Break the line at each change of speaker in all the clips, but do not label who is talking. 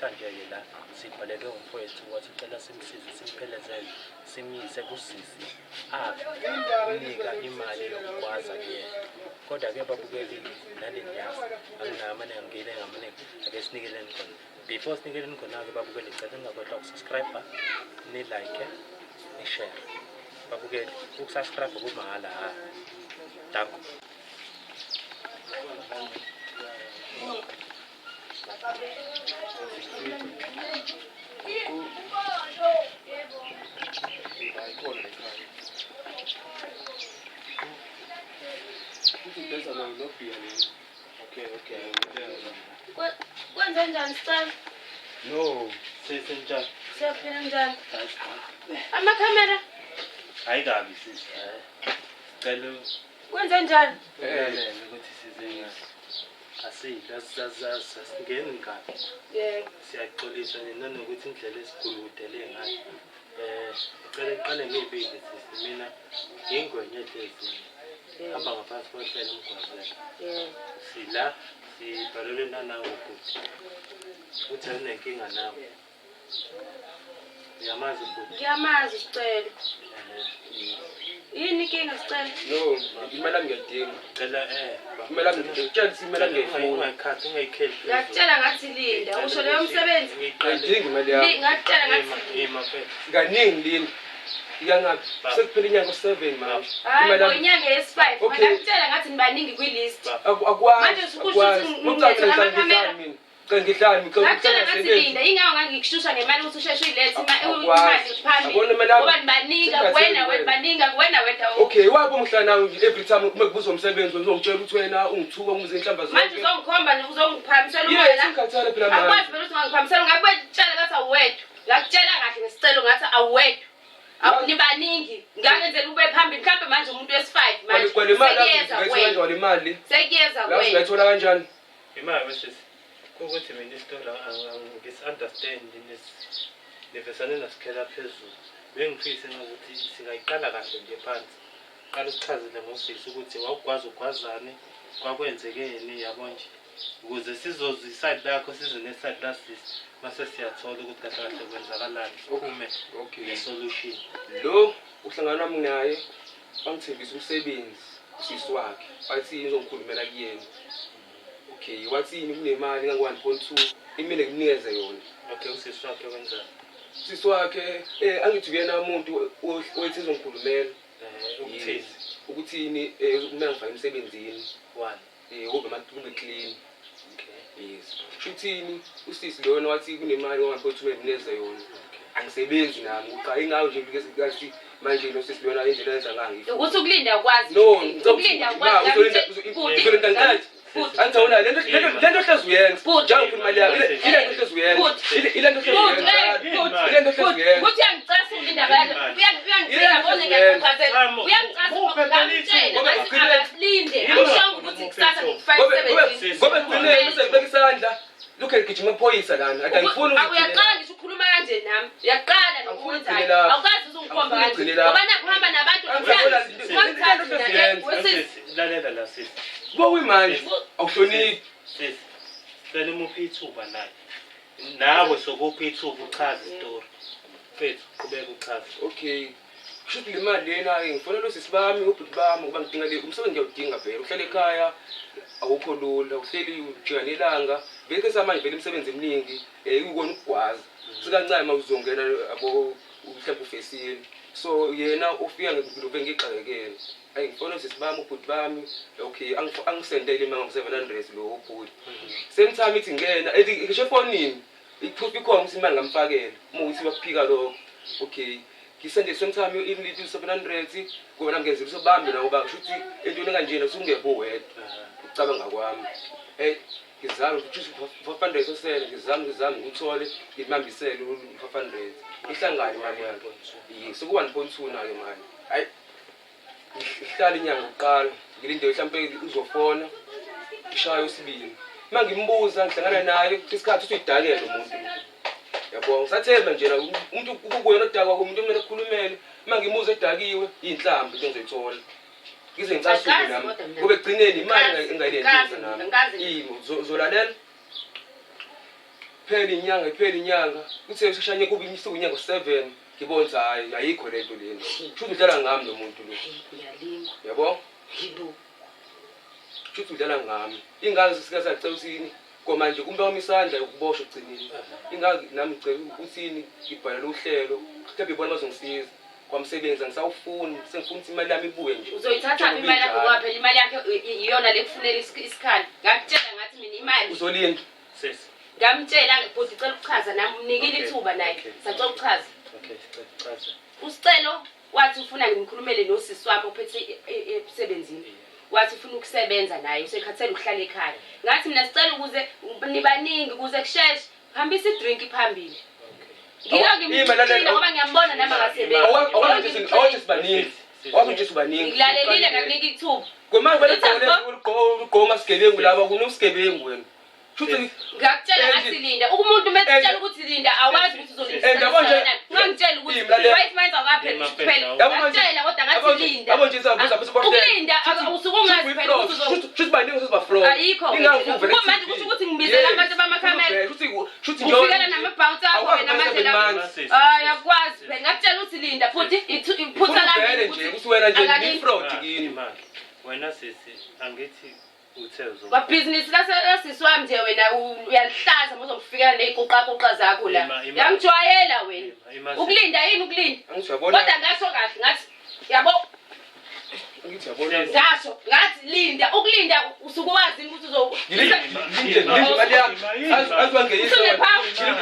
namhlanje ke la sibhaleke umfowethu wathi ucela simsize simphelezele simyise kusisi akunika imali yokugwaza kuyena kodwa ke babukeli nale nyanga anginamane ngangile ngamane ake sinikeleni khona before sinikeleni khona ke babukeli ngicela ningakhohlwa ukusubscribe ni like ni share babukeli ukusubscribe kumahala danko
Kwenze njani sicela?
No, sisenjani?
Siyaphila njani? Amakhamera?
Hayi kabi sisi. Cela
Kwenze njani?
ukuthi size asidla sasingeni kabi.
Yebo.
Siyaxolisa nanokuthi indlela esikhuludele ngayo. Cela iqale ngibike sisi mina ingwenye hlezi. Hamba ngaphansi kwahlelo umgwaqo.
Yebo.
Sila sibhalele nanawe ukuthi uthi unenkinga nawe. Ngiyamazi ukuthi
Ngiyamazi sicela. Yini inkinga sicela?
No, imali ngiyadinga.
cela
Imali ngiyadinga, imali ngiyifuna.
ungayikhathi ungayikheli.
Ngiyakutshela ngathi linda. Usho leyo msebenzi.
Ngiyadinga imali yakho.
Ngiyakutshela ngathi
Ima phela.
Kaningi lini. Iyangapi? Sekuphela inyanga 7 manje.
hayi ngonyanga yesi5.
Okay.
Ngiyakutshela ngathi nibaningi kwilist.
Akwazi.
Manje usukusho ukuthi ngithatha amakamera.
Ngidlala
Ngiyakutshela ngathi linda ingawo ngangikushusha ngemali ukuthi usheshe uyilethe imali phambili.
Abona imali yakho.
Ngoba nibaninga wena wena.
Okay, wapo umhlana nje every time umekubuzwa umsebenzi uzongitshela ukuthi wena ungithuka umuze inhlamba zonke.
Manje uzongikhomba nje uzongiphamisela
Yes,
umoya.
ngikhathale phela manje.
Akwazi phela ukuthi ngangiphamisela ngabe tshela ngathi awethu. Ngakutshela kahle ngesicelo ngathi awethu. Awunibaningi. Ngangenzela ube phambili mhlawumbe manje umuntu wesi5 manje.
Kwale mali
Sekuyeza
ngayithola
wena.
imali.
Sekuyeza
Yazi
wena.
ngayithola kanjani?
Imali wesisi. Ukuthi mina isitori ngis-understand nivesane nasikhela phezulu. Bengifise ukuthi singayiqala kahle nje phansi. Qala usichazele ngosisi ukuthi wawugwaza ugwazane kwakwenzekeni yabo nje. Ukuze sizozi side lakho sizone side lasisi. Mase siyathola ukuthi kahle kahle kwenzakalani. Ukume
Okay.
solution.
Lo uhlangana nami naye bangithembisa umsebenzi usisi wakhe. Wathi ngizongikhulumela kuyena. Okay, wathini kunemali ngangu-1.2 imile ngikunikeze yona.
Okay, usisi wakhe wenzani?
Usisi wakhe angithi kuyena umuntu owethi uzongikhulumela.
Ukuthini?
Ukuthini uma ngifaka emsebenzini.
One.
Kube clean. Yes. Uthini usisi lona wathi kunemali ngangu-1.2 nginikeze yona. Angisebenzi nami uqala ingawo nje ukuthi manje lo sisi lona indlela yenza ngayo.
Ukuthi ukulinda kwazi.
No,
ukulinda kwazi.
uzolinda ngathi. Angithi lento hlezi uyenza. Njalo ufuna imali yakho. Ile nto hlezi uyenza. Ile nto hlezi uyenza. Ile nto hlezi uyenza.
Ukuthi angicasa ukulinda bayo. Uyangicela ngoze ngiyakukhathela. Uyangicasa ngokutshela asilinde. Angisho ukuthi kusasa ngikufake
Ngoba ngicela usebeka isandla. Look at gijima ephoyisa lana. Ade ngifuni ukuthi
uyaqala ngisho ukukhuluma kanje nami. Uyaqala nokuthi awukazi uzungikhomba kanje.
Ngoba
Ngoba nakuhamba nabantu
Lalela la sisi.
Kwakuyimanje awuhloniphi.
Sisi. Cela umuphi ithuba naye. Nawe sokuphi ithuba uchaza isitori. Mfethu qhubeka uchaza.
Okay. Shuthi le mali lena ngifuna lo sisi bami ubhuti bami ngoba ngidinga le umsebenzi ngiyawudinga vele. Uhlala ekhaya awukho lula. Uhleli ujika nelanga. Vele samanje vele imisebenzi eminingi ukubona ukugwaza. Sikancane mawuzongena abo mhlawumbe ufesini. So yena ufika ngilobe ngixakekele. Hayi ngifona sisi bami ubhuti bami. Okay, angisendele imali ngo700 lo ubhuti. Same time ithi ngena ngisho efonini. Iproof ikhona ukuthi imali ngamfakela. Uma uthi bakuphika lokho. Okay. Ngisende same time imliti 700 ngoba nami ngenzela usobambi nawo ba kusho ukuthi entweni kanjena usungebo wedwa. Ucabanga kwami. Ngizama ukuthi 500 osele ngizama ngikuthole ngimambisele u500. Ihlangane imali yakho. Yes, ku 1.2 nayo manje. Hayi. Ihlala inyanga uqala. Ngilinde mhlawumbe uzofona. Ishaya usibili. Mangimbuza ngihlangana naye isikhathi usuyidakela umuntu. Yabo ngisathemba nje umuntu ukuyona odakwa umuntu omele ukukhulumele mangimuza edakiwe inhlambi into ngizoyithola ngize ngicasuke nami kube gcineni imali engayilenza nami yimo zolalela Iphela inyanga. Uthe ushashanye kuba imisuku inyanga 7 ngibona hayi ayikho lento lena. Kusho udlala ngami lo muntu lo.
Ngiyalingwa.
Yabo?
Yibo.
Kusho udlala ngami. Ingazi sikasacela usini komanje kumbe wami isandla ukuboshwa ugcinile. Ingazi nami ngicela usini ngibhala uhlelo. Mhlawumbe ibona bazongisiza. Kwamsebenza ngisawufuni sengifuna imali yami ibuye nje.
Uzoyithatha imali yakho ngoba phela imali yakhe iyona lekufunela isikhali. Ngakutshela ngathi mina imali.
Uzolinda.
Sisi.
Ngamtshela futhi cela ukuchaza nami umnikile ithuba naye. Sacela ukuchaza.
Okay, chaza.
Usicelo wathi ufuna ngimkhulumele nosisi wami ophethe emsebenzini. Wathi ufuna ukusebenza naye usekhathele ukuhlala ekhaya. Ngathi mina sicela ukuze nibaningi ukuze kusheshe hambisa idrink phambili. Ngiyangimthina ngoba ngiyambona nami akasebenzi.
Awuthi sibaningi. Awuthi sibaningi.
Ngilalelile ngakunika ithuba.
Ngomanje fanele ugqoma sigebengu laba kunosigebengu wena. Futhi
ngakutshela ngathi linda umuntu methitshela ukuthi linda awazi ukuthi uzolinda. Ngangitshela ukuthi 5 months akaphela kuphela. Ngakutshela kodwa ngathi linda.
Yabo nje sabuza
ukulinda usuke ungazi phela ukuthi
futhi baningi sizobaflow.
Ayikho. Manje kusho ukuthi ngibizela abantu bamakhamera.
Futhi
ufikela nama-bouncer akho wena manje la. Yakwazi phela ngakutshela ukuthi linda futhi iphutha lami
ukuthi ukuthi wena nje ni fraud kini.
Wena sisi angithi uthe
Ba business lasisi wami nje wena uyalihlaza muzomfikela neziquqa zakho la. Yangijwayela wena. Ukulinda yini ukulinda?
Angijabona.
Kodwa ngasho kahle ngathi yabo.
Ngithi yabona.
Ngasho ngathi linda ukulinda usuke wazi ukuthi
Linda imali yami. Azibangeyisa.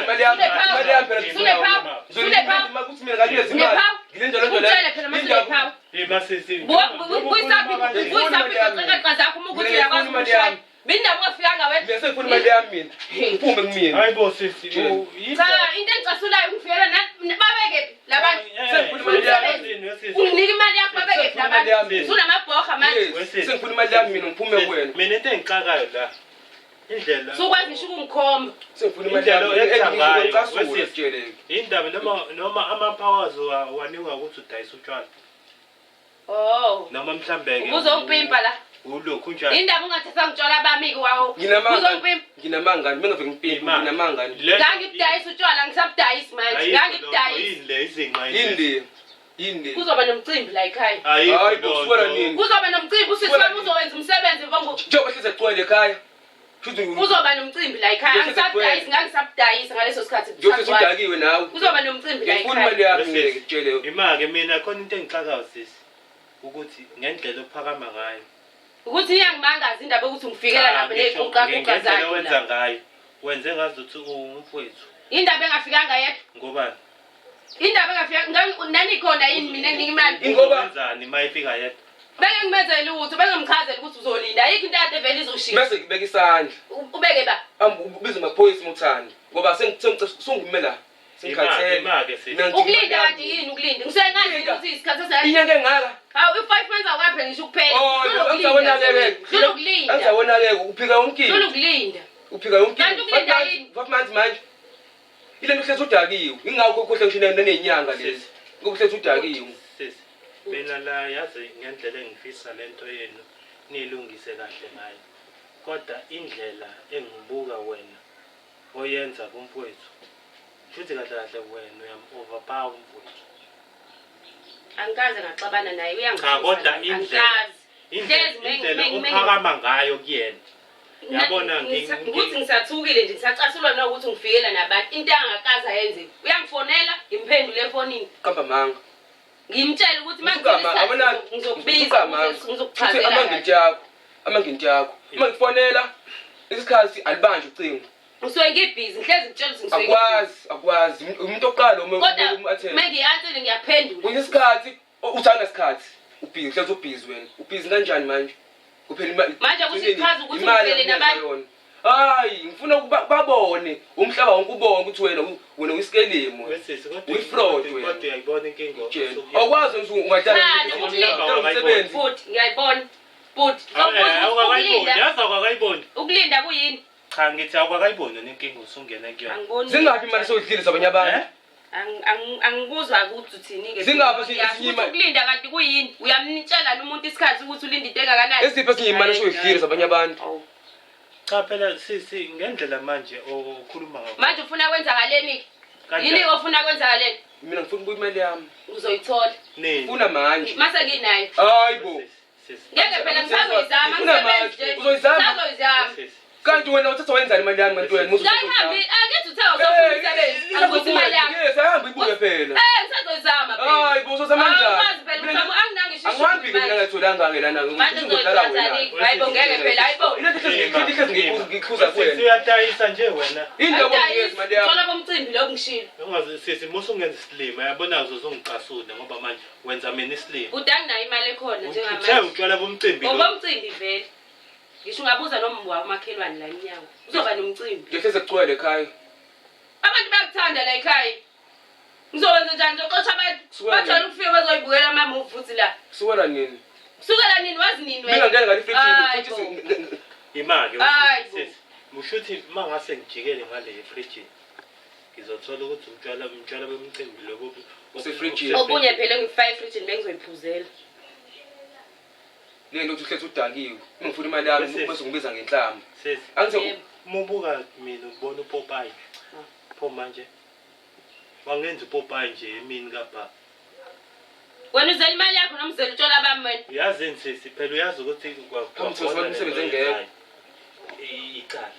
Imali yami. Imali yami phela.
Sulepha.
Makuthi mina ngakuyeza imali. Ngilinda lento le.
Utshele phela masulepha.
Masisi.
Kuyisapi zakho uma ukuthi uyakwazi ukushaya. Mina ngafika wena.
Mina sengifuna imali yami mina. Uphume kumina.
Hayibo sisi.
Cha into engicasulayo ungifikela babeke labantu.
Sengifuna imali yami.
Unginika imali yakho babeke labantu. Sunamabhoga manje.
Sengifuna imali yami mina ngiphume kuwena.
Mina into engixakayo la. Indlela.
Sokwazi ngisho ukungikhomba.
Sengifuna imali yami engicasula.
Indaba noma ama-powers wanikwa ukuthi udayisa utshwala.
Oh.
Noma mhlambe-ke.
Uzongipimpa la.
Ulokhu njalo.
Indaba ungathatha ngitshwala bami kwawo.
Nginamangani mengave ngipimpa nginamangani.
Ngangibudayisa utshwala ngisabudayisi manje. Ngangibudayisa.
Yini.
Kuzoba nomcimbi la ekhaya.
Hayi kuswela nini?
Kuzoba nomcimbi usisi wami uzowenza umsebenzi mfongo.
Njengoba hleze gcwele ekhaya.
Kuzoba nomcimbi la ekhaya. Ngisabudayisa ngaleso sikhathi.
Njengoba udakiwe nawe.
Kuzoba nomcimbi la
ekhaya. Ngifuna imali yami ngitshele.
Imake mina khona into engixakayo sisi. Ukuthi ngendlela ophakama ngayo.
Ukuthi iyangimangaza indaba ukuthi ngifikela lapha neziquqa zakho.
Wenza ngayo. Wenze ngazi ukuthi umfowethu.
Indaba engafikanga yedwa.
Ngobani?
Indaba engafika nani khona yini mina enginika imali.
Ngoba
wenzani mayifika yedwa?
Beke ngimenzele ukuthi bengemchazela ukuthi uzolinda. Ayikho into ade vele izoshintsha.
Bese ngibeka isandla.
Ubeke ba.
Ubize amaphoyisa umuthanda. Ngoba sengicela la.
Ukulinda kanti yini ukulinda? Ngisengazi ukuthi isikhathi esayini.
Inyanga engaka.
Hawu i5 months awukaphela ngisho kuphela.
Uzokulinda. Angizabona-ke uphika yonke into.
Ukulinda.
Uphika yonke
into.
5 months manje. Ile ngihlezi udakiwe. Ingakho khohle ngishina nezinyanga lezi. Ngokuhlezi udakiwe.
Sisi. Mina la yazi ngendlela engifisa lento yenu nilungise kahle ngayo. Kodwa indlela engibuka wena oyenza kumfowethu. Futhi kahle wena uyam-overpower umfowethu.
Angikaze ngaxabana naye
uyangisiza. Kodwa indlela uphakama ngayo kuyena. Yabona
ukuthi ngisathukile nje ngisacasulwa nokuthi ngifikela nabantu into angakaza yenze. Uyangifonela ngimphendule efonini.
Kamba manga.
Ngimtshela ukuthi manje ngizokubiza ngizokuchazela.
Amanginti yakho. Uma ngifonela isikhathi alibanje ucingo.
Usuke ngibhizi ngihlezi ngitshela ukuthi
akwazi umuntu oqala
umathela. Mengiyansele ngiyaphendula.
Kuyisikhathi uthanda isikhathi. Ubhizi hlezi ubhizi wena. Ubhizi kanjani manje? Kuphela imali.
Manje kusichaza ukuthi uvele nabantu.
Hayi ngifuna babone umhlaba wonke ubone ukuthi wena uyisikelemo. Uyifraud wena.
Kodwa uyayibona inkinga.
Awukwazi ungadala umsebenzi.
Futhi ngiyayibona. Futhi
awukakayiboni.
Ukulinda kuyini?
Cha ngithi awukakayiboni nenkinga usungena kuyona.
Zingaphi imali soyidlilisa abanye abantu?
Angikuzwa ukuthi uthini ke.
Zingaphi
ukulinda kanti kuyini? Uyamnitshela umuntu isikhathi ukuthi ulinda into engakanani?
Esiphi esinye imali soyidlilisa abanye abantu?
Cha phela sisi ngendlela manje okhuluma ngakho.
Manje ufuna kwenzakaleni? Yini ofuna kwenzakaleni?
Mina ngifuna ukubuya imali yami.
Uzoyithola.
Ufuna manje.
Mase nginayo.
Hayibo.
Ngeke phela ngisazoyizama ngisebenze.
Uzoyizama. Kanti wena uthatha wenzani imali yami ngantweni musu?
Ngayihambi akithi uthe uzofuna umsebenzi. Angibuthi imali yami.
Yes, ayihamba ibuye phela.
Ngisazoyizama phela.
Hayibo uzozama kanjani?
Angazi phela anginangisho.
Angihambi ke mina ngatholanga ke lana
ngizodlala wena. Hayibo ngeke phela hayibo.
Into ngikhuza kuwena.
Siyadayisa nje wena.
Into ngiyezi imali yami.
Thola bomcimbi lokungishilo.
Ungazi sisi musu ungenza isilima yabona uzozongicasula ngoba manje wenza mina isilima.
Kude anginayo imali ekhona njengamanje.
Uthe utshwala bomcimbi lo.
Bomcimbi vele. Ngisho ungabuza noma umakhelwane la eminyango. Uzoba nomcimbi.
Nje sesekucwele ekhaya.
Abantu bayakuthanda la ekhaya. Ngizokwenza njani ngizoxoxa abantu. Bathole ukufika bazoyibukela ama movie futhi la.
Suwela nini?
Kusukela nini wazi nini wena?
Mina ngeke ngalifridge futhi
imali sisi. Mushuthi mangase ngijikele ngale fridge. Ngizothola ukuthi umtshwala bomcimbi lobo
usefridge.
Okunye phela ngi5 fridge bengizoyiphuzela.
Lento uthi ukhethe udakiwe. Ngifuna imali yami bese ngibiza ngenhlamba.
Sisi.
Angithi
mubuka mina ubona uPopeye. Pho manje wangenza uPopeye nje emini kapha.
Wena uzela imali yakho noma uzela utshwala bami wena?
Yazini sisi phela uyazi ukuthi
kwakhona umsebenzi engeke.
Icala.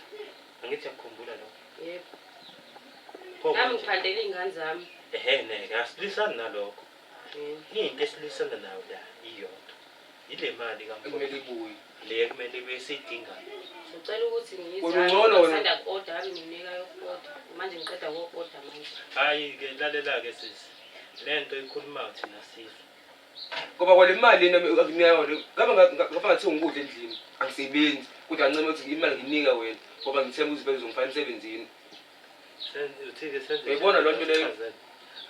Angithi yakukhumbula lo.
Yebo. Nami ngiphandela ingane zami.
Neke asilisani nalokho. Into esilisana nayo la iyodwa. Ile mali
kumele ibuye.
Le kumele besidinga.
Ngicela ukuthi
Ngcono wena.
ngizama order yami nginika yokuorder. Manje ngiqeda uku-order manje.
Hayi ke lalela ke sisi. Lento ikhuluma thina sizwe.
Ngoba kwale mali lena akunayo ngaba ngafanele ngikudla endlini. Angisebenzi kodwa ancane ukuthi imali nginika wena ngoba ngithemba uzibeze ngifana emsebenzini.
Uthike senze.
Uyibona lonto leyo?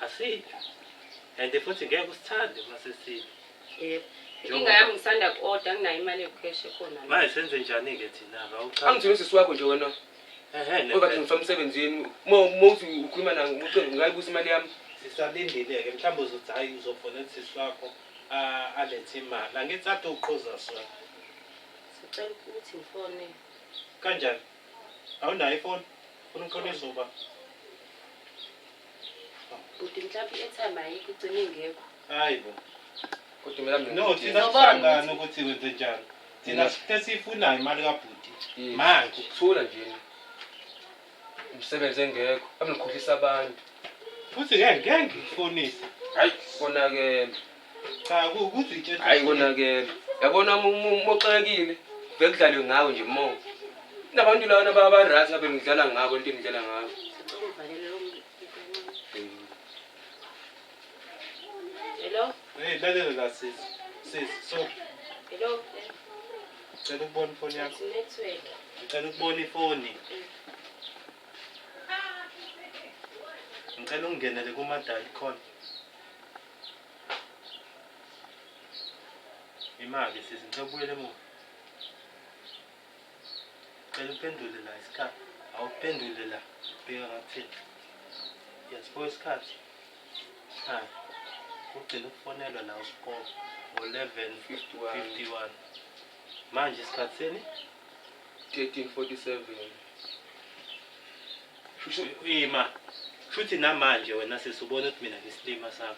Asile. And futhi ngeke usithande masesile.
Yebo. Inga yami ngisanda ku-order nginayo imali yokucash ekhona.
Manje senze njani ke thina awuchazi.
Angithini sisi wakho nje wena. Ngoba ngifuna emsebenzini. Mothi ukhuluma nangu ngayibusa imali yami.
Sisalindile ke mhlawumbe uzothi hayi uzofona sisi wakho alethe imali. Angithi athi uqhoza sona.
Sicela ukuthi ngifone.
Kanjani? Awunayo ifoni? Ufuna ukhonisa uba?
Uthi mhlawumbe i-airtime ayikho igcine ingekho.
Hayibo.
Kodwa mina
No, thina sihlangana ukuthi wenze njani. Thina sesifunayo imali kaBhuti. Manje
ukuthula nje. Umsebenzi engekho. Amnikhohlisa abantu.
futhi ngeke ngifonise.
Hayi kona ke.
Cha ukuthi itshela.
Hayi kona ke. Yabona moxekile. Bekudlalwe ngawe nje mo. Nabantu lana baba-right ngabe ngidlala ngabo into engidlala ngabo.
Sicela uvalele lo muntu. Hello?
Lalela la sis. So.
Hello?
Ngicela ukubona ifoni yakho.
Network.
Ngicela ukubona ifoni. Ngicela ungenele kumadali khona. Imali ngicela ubuyele emuva. Ngicela uphendule la isikhathi. Awuphendule la. Bheka ngathini. Yasibo isikhathi. Ha. Ucela ukufonelwa la uSport ngo-11:51. Manje isikhathi seni
13:47.
Ima. Futhi namanje wena sesubona ukuthi mina ngisilima sakho.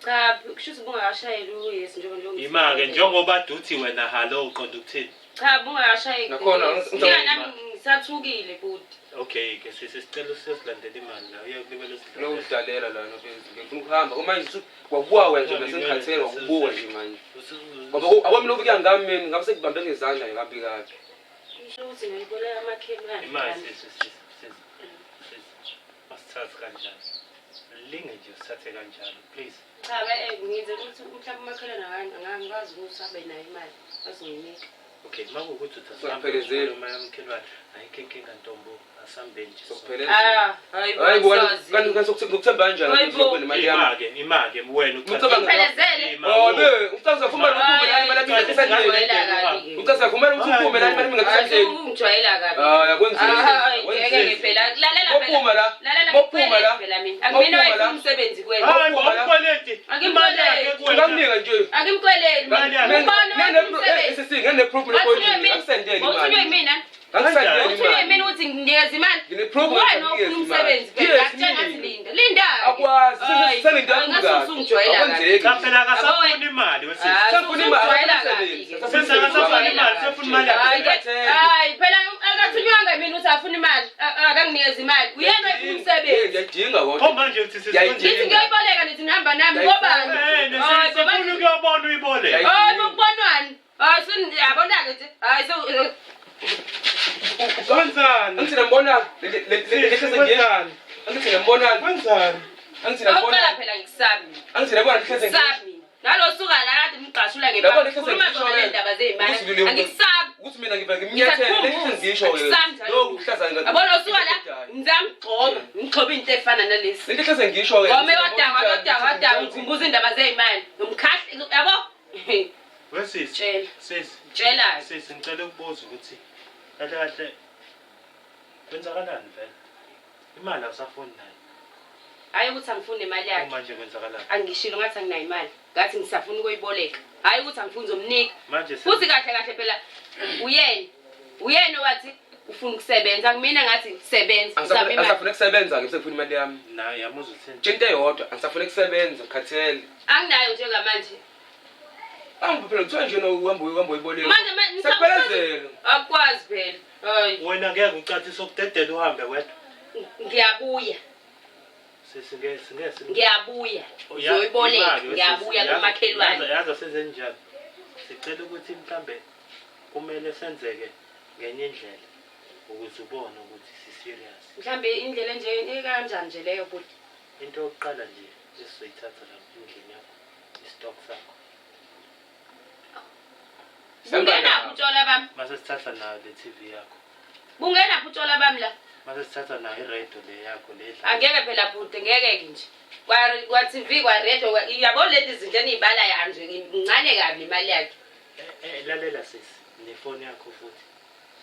Cha, kushuthi bungakashayeli uyesi njengoba
Ima ke njengoba duthi wena hello uqonda ukuthini?
Cha, bungakashayeli.
Nakhona
nami ngisathukile futhi.
Okay ke sisicela usilandela imali la uyakulibela
Lo
usilandela.
udalela lana ngifuna ukuhamba. Manje kwakuwa wena nje besengikhathele wakubuka nje manje. Ngoba awami lokhu kuyangami mina ngabe sekubambe ngezandla ngabi kabi.
Ngisho ukuthi ngilibolela amakhelwane.
Imali masithathe kanjani? Linge nje usithathe kanjani please.
Cha, ngiyenze ukuthi mhlawumbe amakhelwane angangikwazi ukuthi abe nayo imali bazonginika.
Okay, makuwukuthi
Ungaphelezeli.
uma yamkhelwane ayikho inkinga ntombo asambe nje.
Sokupheleza.
Hayi
Kanti ngokuthemba kanjani ukuthi nemali yami?
Imake wena
Ngiphelezele.
Ucaza ufumana ukuphuma imali yami ngisendleleni. Ucaza ufumana ukuphuma imali yami ngisendleleni.
Ungijwayela kabi.
Kwenzile.
Phela lalela phela.
Mophuma la.
Lalela
Mophuma la.
phela mina. Angimina wayifuna umsebenzi kwena.
Hayi ngomkweleti.
Akimkweleti.
Ngamnika nje.
Akimkweleti.
Imali yakhe.
Ubona umsebenzi.
Ngene proof
Wathulwe mina. Uthi mina uthi nginikeza imali. Wena ufuna umsebenzi phela akutshela ngathi linda. Linda.
Akwazi sengisebenza kakhulu.
Usungijwayela kahle.
Kaphela akasafuni imali wesisi.
Safuna imali.
Sesakasafuna imali, sefuna imali yakhe.
Hayi phela akathunyanga mina uthi afuna imali. Akanginikeza imali. Uyena ufuna umsebenzi.
Ngiyadinga kodwa.
Pho manje uthi
Ngithi ngiyoyiboleka nithi ngihamba nami ngobani?
Sefuna ukuyobona uyiboleka.
Ukubonwani? Yabona-ke nje. Hayi
Wenzani?
Angithi nambona
Wenzani?
Angithi nambona
Wenzani?
Angithi nambona
awuqala phela ngisabi.
Angithi nabona ngihleze
Ngisabi. Nalosuka la kade ngigqashula ngebala. Khuluma zona le ndaba zezimali. Angikusabi.
ukuthi mina ngiba ngimnyathele lethi ngisho ke. Lokhu kuhlaza ngathi.
Yabona usuka la ngizamgcoba. Ngigcoba into efana nalesi.
Lethi hleze ngisho ke.
Ngome wadanga ngikhumbuza indaba zezimali. Nomkhahli yabo.
Wesisi.
Tshela.
Sisi ngicela ukubuza ukuthi kahle kwenzakalani vele? Imali awusafuni nayo.
Hayi ukuthi angifuni imali yakhe.
Manje kwenzakalani?
Angishilo ngathi anginayo imali. Ngathi ngisafuna ukuyiboleka. Hayi ukuthi angifuni uzomnika.
Manje
futhi kahle phela uyena wathi ufuna ukusebenza. Kumina ngathi sebenza.
Angisafuna ukusebenza ngisefuna imali yami.
Nayo yamuza uthini?
Into eyodwa angisafuna ukusebenza khathele.
Anginayo njengamanje.
Phela kuthiwa nje uhamba uyiboleka.
Manje
sekuphelezela.
Akwazi phela. Hayi.
Wena ngeke ucacise ukudedela uhambe wedwa.
Ngiyabuya.
Singese.
Ngiyabuya. Uzoyiboleka. Ngiyabuya kumakhelwane.
Yazi senze njani? Sicela ukuthi mhlambe kumele senzeke ngenye indlela ukuze ubone ukuthi si serious.
Mhlambe indlela nje kanjani nje leyo futhi.
Into yokuqala nje esizoyithatha la endlini yakho. Istock sakho.
Bungena uthola bami.
Mase sithatha nayo le TV yakho.
Bungena uthola bami la.
Mase sithatha nayo iRadio le yakho le.
Angeke phela bhuti ngeke nje. Kwa TV kwa radio yabo lezi zinto enizibala yanje ngincane kabi imali yakhe.
Lalela sisi nefoni yakho futhi.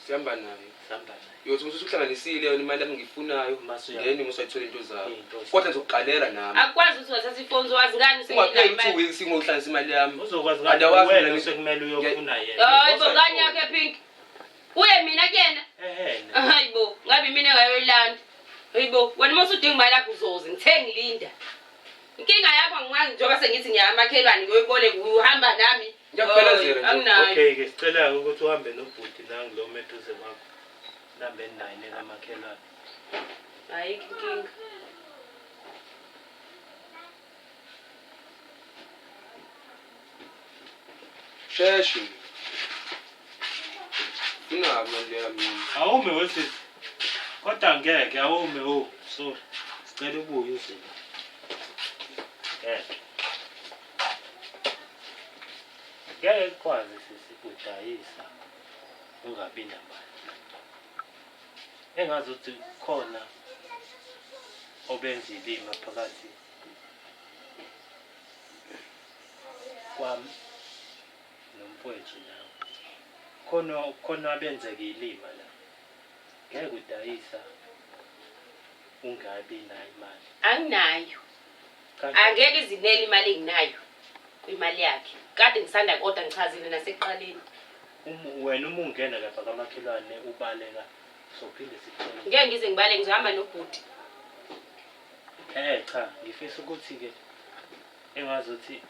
Sihamba nayo.
Sihamba nayo.
Yothi usuhlanganisile yona imali yami ngifunayo. Ngeni musayithola into zakho. Kodwa ngizokuqalela nami.
Akwazi ukuthi wathatha ifoni wazi ngani
senginayo imali. Ungapheli 2 weeks ngokuhlanganisa imali yami.
Uzokwazi ngani wena sekumele uyofuna yena.
Hayi bo ngani yakhe Pink. Uye mina kuyena. Hayibo ngabe mina ngayoyilanda. Hayibo wena masudinga imali yakho uzoze ngithe ngilinda. Inkinga yakho ngikwazi njengoba sengithi ngiyamakhelwane ngoyiboleka uhamba nami.
Ngiyakuphelezela nje.
Okay ke sicela ukuthi uhambe nobhuti nangu lo meduze wakho. Nambe 9 ekamakhelwane.
Hayi inkinga.
Sheshu. Manje yami.
Awume wesisi. Kodwa ngeke awume sorry. Sicela ubuye uzile. Ngeke kwazi sisi kudayisa ungabi namali. Engazi ukuthi khona obenza ilima phakathi kwami nomfowethu nawe. Khona abenzeke ilima la. Ngeke udayisa ungabi nayo imali.
Anginayo. Angeke izinele imali enginayo imali yakhe. Kade ngisanda kodwa ngichazile nasekuqaleni.
Wena uma ungena lapha kamakhelwane ubaleka sophinde sicela.
Ngeke ngize ngibale ngizohamba nobhuti.
Cha, ngifisa ukuthi ke engazi ukuthi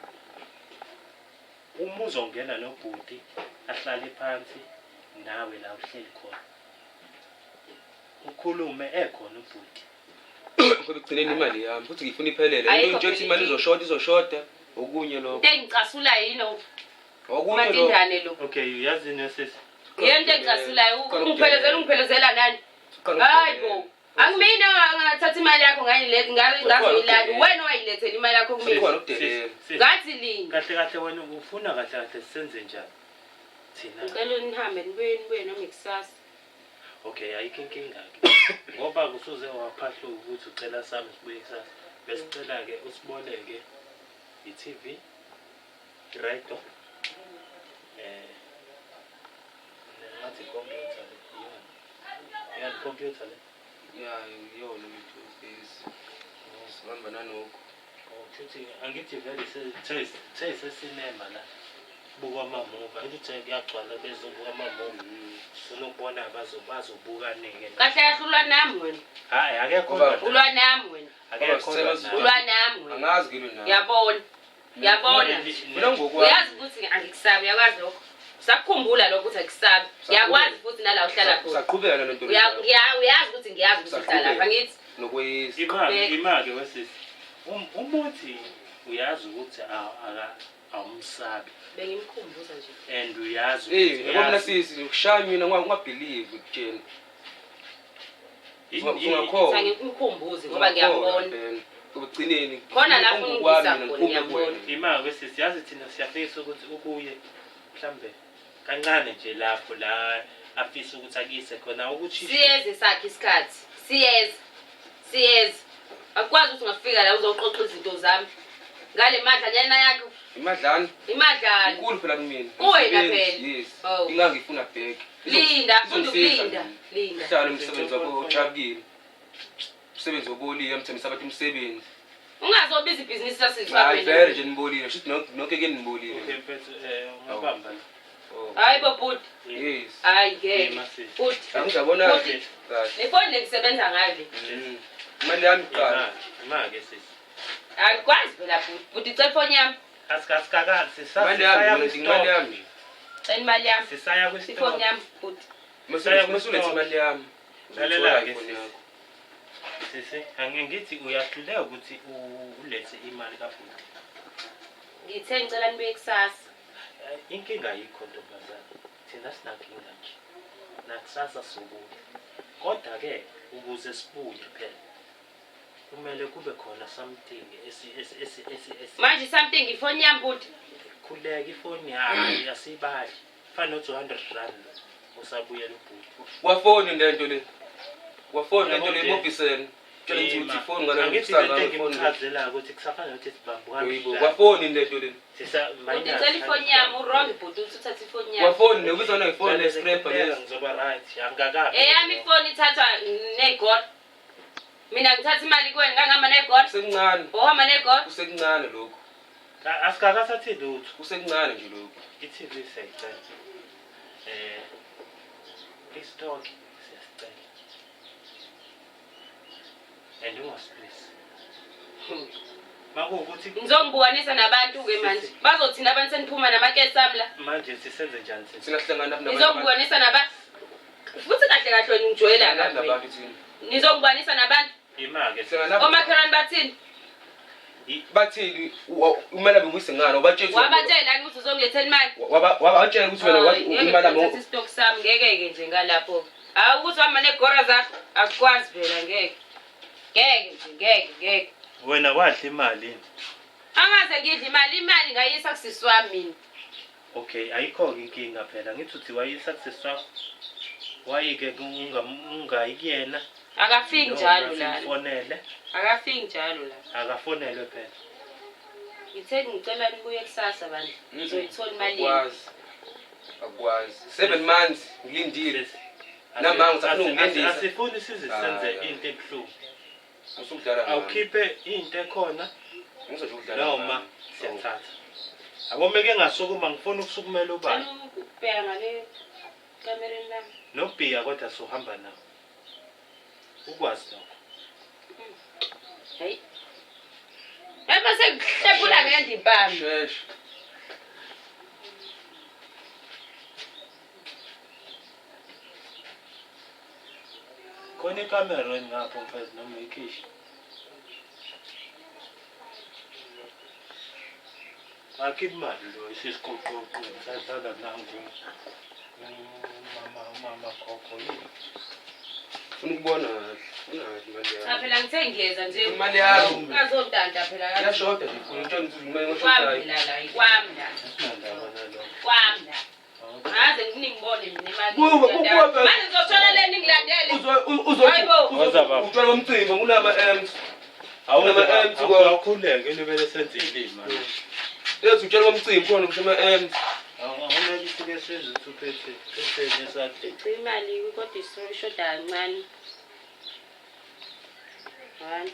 uma uzongena nobhuti ahlale phansi nawe la uhleli khona. Ukhulume ekhona ubhuti.
Ngoba ugcineni imali yami futhi ngifuna iphelele. Into nje imali izoshoda okunye lokho.
Engicasula yino.
Okunye lokho.
Matindane lo.
Okay, uyazi nesisi.
Yento engicasulayo ungiphelezela nani? Hayibo. Angimina ngathatha imali yakho ngayilethe ngazoyilanda. Wena wayilethela imali yakho kumina.
Kukhona ukudelela.
Ngathi linga.
Kahle wena ufuna kahle senze njani? Thina.
Ngicela nihambe nibuye noma ikusasa.
Okay, ayikho inkinga ke. Ngoba kusuze waphahla ukuthi ucela sami sibuye kusasa. Besicela ke usiboleke iTV, radio. Ngathi computer le. Yeah, computer le.
Yeah, yona mfundisi. Sihamba nanokho.
Ukuthi angithi vele sesinema la. buka amamuvi angithi kuyagcwala bezobuka amamuvi sonokubona bazobuka nike
kahle kahle ulwa nami wena
hayi akekho
ulwa nami wena
akekho
ulwa nami wena
angazi kilo nawe
yabona
mina ngokwami
uyazi ukuthi angikusabi uyakwazi lokho sakukhumbula lokho ukuthi akusabi uyakwazi futhi nala uhlala khona
saqhubeka nale nto
uyazi ukuthi ngiyazi ukuthi uhlala lapha ngithi
nokwesi
imake wesisi umuthi uyazi ukuthi awumsabi
bengimkhumbuza nje
and uyazi
yabona sisi ukushaya mina ngingabelieve kutshela ungakho
ngimkhumbuze ngoba ngiyabona
ubugcineni
khona lapho ungizisa khona ngiyabona
imake wesisi yazi thina siyafisa ukuthi ukuye mhlambe kancane nje lapho la afisa ukuthi akise khona ukuthi
siyeze sakhe isikhathi siyeze akwazi ukuthi ungafika la uzoxoxa izinto zami ngale madlanyana yakho
imadlana
imadlana
inkulu phela kumina
kuwena phela
yes
Oh.
ingangifuna back
linda funda ukulinda linda
hlala umsebenzi wakho ojabulile umsebenzi woboliye amthembisa abantu umsebenzi
ungazobiza ibhizinisi
hayi
lasizwa
vele nje nibolile shithi nonke ke nibolile
ungabamba
hayi bobhuti
yes
hayi ngeke futhi
angizabona kahle
nefoni lengisebenza ngayo le
imali yami qala
imake sisi
akwazi phela futhi cela ifoni yami
asikakazi
imali yami imali yami
cela imali yami
sisaya
ifoni
kwisitolo
yami futhi
masulethe imali yami
lalela ke sisi angithi uyahluleka ukuthi ulethe imali kafuthi
ngithe ngicela nibuye kusasa
inkinga yikho ntombazana thina sinankinga nje nakusasa sobuya kodwa ke ukuze sibuye phela kumele kube khona something
manje something ifoni yami futhi
khuleka ifoni yayo asibali fana no200 usabuyela ubhuti
wafoni lento le wafoni lento le mobiseni tshela ukuthi ifoni ngalo
ngisanga ifoni ngicazela ukuthi kusafana nokuthi sibambuka
wafoni lento le
sisa
ngicela ifoni yami uwrong ibhuti uthatha ifoni yami
wafoni nebizana ifoni le scraper
lezi ngizoba right angakabi
eyami ifoni ithathwa negod mina ngithatha imali kuwena ngangihamba negod
sekuncane
ohamba negod
kusekuncane lokho
asikakasathi lutho
kusekuncane nje lokho
i-TV siyayicela istock siyasicela and ungasipisi makuwukuthi
ngizongibukanisa nabantu-ke manje bazothina abantu seniphuma namakesi ami la
manje sisenze njani sisi
singahlangana
ngizongibukanisa nabantu futhi kahle kahle wena ngijwayela kabi nizongibukanisa nabantu
imake
omakhelwane bathini
bathini umali benguyise ngani wabatshela
wabatshela ukuthi uzongilethela imali
wabatshela ukuthi wena imali
ngeke istock sami ngeke nje ngalapho hayi ukuthi wama negora zakho akukwazi phela ngeke ngeke
wena wadla imali
angaze ngidla imali ngayisa kusisi wami mina
okay ayikho inkinga phela ngithi uthi wayisa kusisi wakho wayike ungayikuyena
akafiki njalo la
fonele
akafiki njalo la
akafonelwe phela
ngithe ngicela nibuye kusasa bandla ngizoyithola imali yami
akwazi 7 months ngilindile namanga ngizafuna ungilindisa
asifuni sizisenze into ebuhlungu
usudlala
awukhiphe into ekhona
ngizodlala
noma siyathatha abomeke ngasukuma ngifuna ukusukumela ubani
ukubheka ngale kamereni lami
nobhiya kodwa sohamba nawo ukwazi lokho
hayi ema sekuhlephula ngendimpami
shesh
khona ikamera ngapho mfazi noma ikhishi akhipha imali lo isisiqoqoqo sadlala nangu mama khokho yini
ufuna ukubona imali
cha
yami
phela ngithe ngiyeza nje
imali yami
ungazodanta phela
yashoda nje ufuna utshela ukuthi imali
kwami
ngoshodayo
la kwami la
sinandaba nalo
kwami la ngaze nginibone mina imali
Kuba-
manje ngizothola leni ngilandele
utshwala bomcimbi ngunama ems
awukhuleke libele senze ilima
ethi utshwala bomcimbi khona kusho ama-ems
awungeke isike senze uphethe esakhe
imali kodwa ishoda kancane 1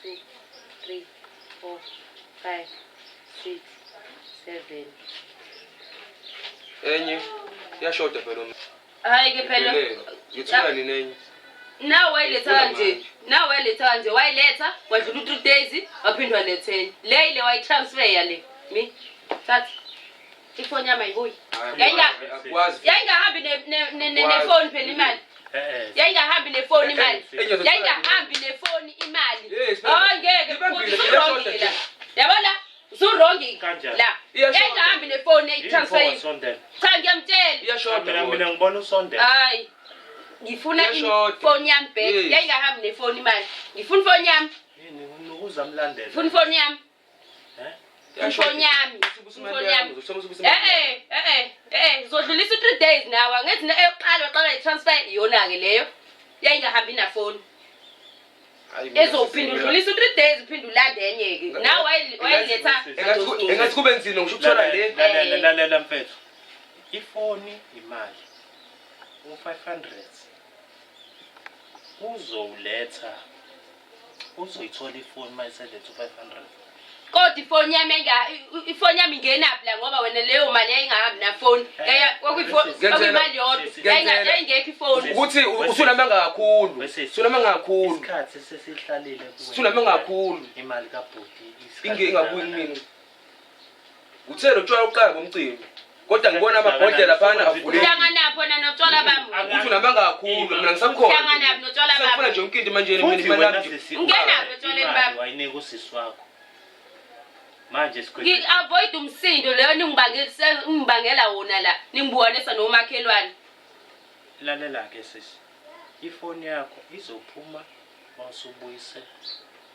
2 3 4 5 6 7
enye iyashoda phela
Hayi ke phela.
ngithola nini enye
Nawe wayiletha kanje. Nawe wayiletha kanje. Wayiletha wadlula 3 days waphindwa letheni. Le ile wayitransfer le. Mi. Thatha. Ifoni yami ayibuyi.
akwazi
Yayingahambi nefoni phela imali. Yayingahambi nefoni imali. Yayingahambi nefoni imali. Oh ngeke uzurongile la. Yabona? Uzurongile la. Yayingahambi nefoni eyitransfer. Cha ngiyamtshela.
iyashoda
mina ngibona usondela
Hayi. Ngifuna ifoni yami back. Yayingahambi nefoni imali. Ngifuna ifoni yami.
yini uzamlandela
Ngifuna ifoni yami. Ifoni yami. Zodlulisa 3 days nawe. Angithi eyoqala waqala itransfer iyona ke leyo. Yayingahambi na phone. Ezophinda udlulisa 3 days uphinde ulande enye ke. Nawe wayiletha.
engathi kube nzima ngisho ukuthola le
lalela mfethu ifoni imali u500 uzowuletha uzoyithola ifoni mayiseletha u500
Kodwa ifoni yami ingenaphi la ngoba wena leyo mali yayingahambi na phone. Okuyimali yodwa. Yayingekho ifoni.
ukuthi usunamanga kakhulu
isikhathi sesihlalile kuwe
usunamanga kakhulu
imali kabhudi
ingabuyi kimi uthelo utshwala uqala ngomcimbi kodwa ngibona amabhodlela phana avulile
Hlanganapho notshwala bami.
uthi unamanga kakhulu mina ngisakhona
Hlanganapho notshwala bami.
ngifuna nje umkindi manje
futhi
mina
wena
nami
Ungenaphi etshwaleni bami?
wayinika usisi wakho manje
Ngi-avoid umsindo leyo ningibangela wona la. Ningibuwanisa nomakhelwane.
lalela ke sisi ifoni yakho izophuma wasubuyise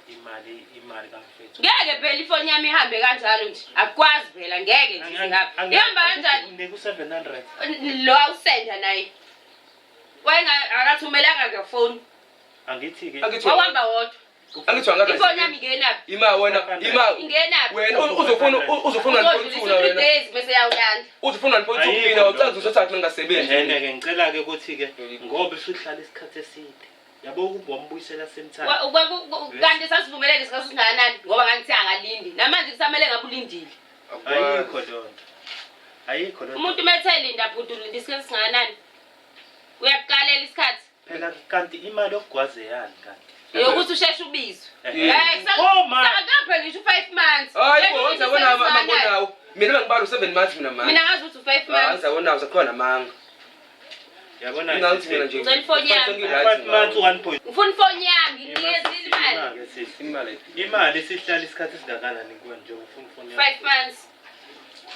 imali kamfethu
Ngeke phela ifoni yami ihambe kanjalo nje. Akwazi phela ngeke nje ngapha. Ihamba kanjani?
Niku 700
Lo awusenda naye. Akathumelanga ngefoni.
angithi ke
Wahamba wodwa.
angithi wangathi
Ifoni yami ingenaphi? Ingenaphi?
wena uzofuna 1.2 na wena
days bese yawulanda.
uzofuna 1.2 mina ucanza usathatha ngingasebenzi
ke ngicela ke ukuthi ke ngoba usuhlala isikhathi eside yabo ukumbuyisela semthani
Kanti sasivumelene sikhathi singanani ngoba ngangithi angalindi. Namanje kusamele ngabe ulindile.
ayikho lonto
Umuntu methelinda bhuti ulinda isikhathi singanani? Uyaqalela isikhathi.
phela kanti imali yokugwaze yani kanti
Yokuthi usheshe ubizwe. Sakaphela ngisho 5 months.
hayi bo ngizabona amabonawo mina ngibalo 7 months mina manje
Mina ngazi ukuthi 5 months.
ngizabona uzakhona amanga
yabona
ngathi mina nje
Ngicela ifoni yami.
5 months 1 point
Ngifuna ifoni yami nginikeze imali.
imali sihlala isikhathi singakanani kuwe nje ufuna ifoni
5 months.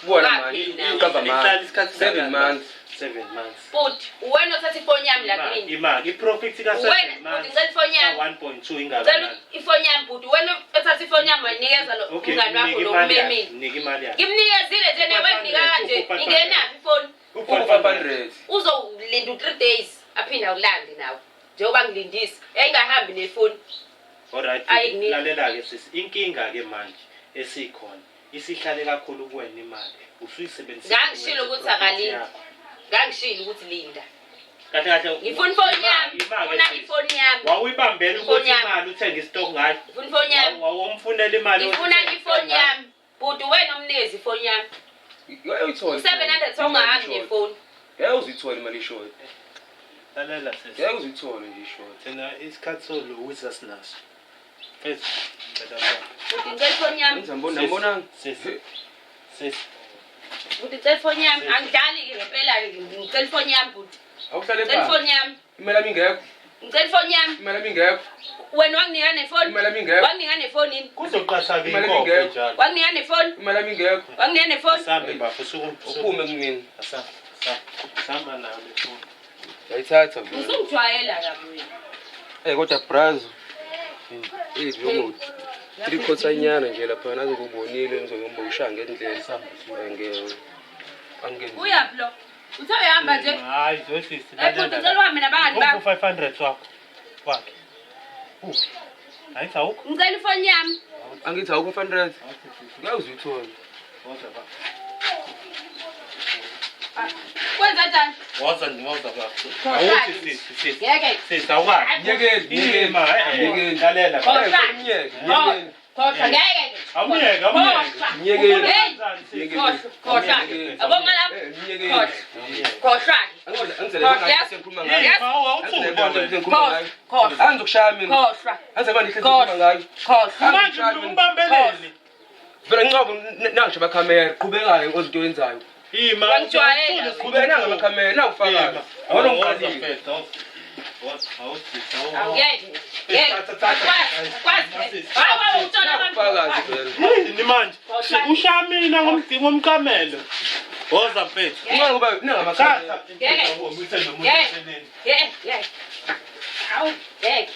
bona manje iqamba manje 7 months
7 months
But wena uthatha ifoni yami la kini.
imali iprofit ka 7
Wena
months
ngicela ifoni yami.
1.2
Ngicela
ingakanani
ifoni yami but wena uthatha ifoni yami wanikeza lo ungani wakho lo mmemini.
nika imali yakhe
Ngimnikezile nje newenika kanje ingenaphi ifoni?
u500
Uzolinda 3 days aphinda ulande nawe. Njengoba ngilindisa engahambi nefoni.
alright
Ayikunika.
lalela ke sisi inkinga ke manje esikhona isihlale kakhulu kuwena imali usuyisebenzisa
Ngangishilo ukuthi akalindi. Ngangishilo ukuthi linda.
kahle
Ngifuna ifoni yami. Ngifuna ifoni yami.
wawuyibambela ukuthi imali uthenge istock ngayo
Ngifuna ifoni yami.
wawumfunela imali
Ngifuna ifoni yami. But wena umnikeze ifoni yami.
uyayithola
700 songahambi nefoni.
ngeke uzithola imali ishort
lalela sisi
ngeke uzithola nje ishort
thina isikhathi soluwisa sinaso phezulu
Uthi ngicela ifoni yami.
ngizambona
sisi
Uthi ngicela ifoni yami. Angidali ke ngempela ngicela ifoni yami but.
awuhlale
Ngicela
phansi
ifoni yami.
imali yami ingekho
Ngicela ifoni yami.
imali yami ingekho
Wena wanginika nefoni.
imali yami ingekho
Wanginika nefoni yini?
kuzoqasha ke
Imali
inkonzo
ingekho.
njalo
Wanginika nefoni.
imali yami ingekho
Wanginika nefoni.
sambe bafo
uphume kumina
samba nayo lefoni
yayithatha vele
Usungijwayela kabuye.
kodwa brazo lomuthi 3 quarter nyana nje lapha nazo kubonile ngizongomba ushaya ngendlela angeke
Uyaphi lo? Uthe uyahamba nje.
hayi zosisi
Futhi ngicela uhambe nabangani bakho.
500 wakho wakhe hayi sawukho
Ngicela ifoni yami.
angithi awukho 500 ngeke uzithola
Kwenza njani?
woza bafo awuthi sisi
Ngeke.
sisi awukwazi
nyekeli
lalela
Khosha ngeke.
amuyeke
nyekeli
Khohlwa. Abonga lapha. Khohlwa.
Angizokushaya mina.
Khohlwa.
Angizoba nihlezi ngayo.
Khohlwa.
Manje umbambeleni.
Vele ngiqobo nangisho bakhamera qhubekayo ozinto yenzayo.
Ima.
Wangijwayela.
Qhubeka nanga bakhamera nawufakayo. Awona ngiqalile.
Awuyeke. Hawa uthola
Ufakazi vele.
Yini manje? Ushaya mina ngomkamelo. Woza mfethu.
Ngoba ngoba ningamakhamera.
Awu, yeke.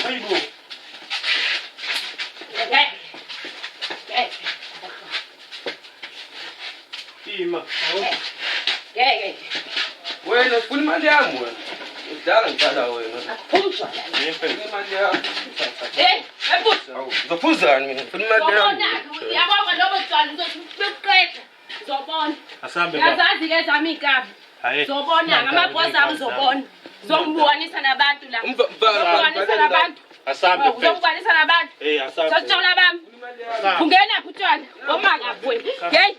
Hayibo. Ima.
Yeke.
Wena ufuna imali yami wena. Udala ngithala wena.
Phumshwa.
Ufuna imali yami.
Ebuthi.
Ngizophuzani mina? Ufuna imali yami.
Uyabona lobo tshwala uzoqeda. Uzobona.
Asambe baba.
Yazazi ke zami igaba.
Hayi.
Zobona ngamabhozi ami uzobona. Zongibonisa nabantu la. Zongibonisa nabantu.
Asambe mfethu.
Uzongibonisa nabantu.
Asambe.
Sothola bami. Ungena kutshwala. Oma ngapho. Hey.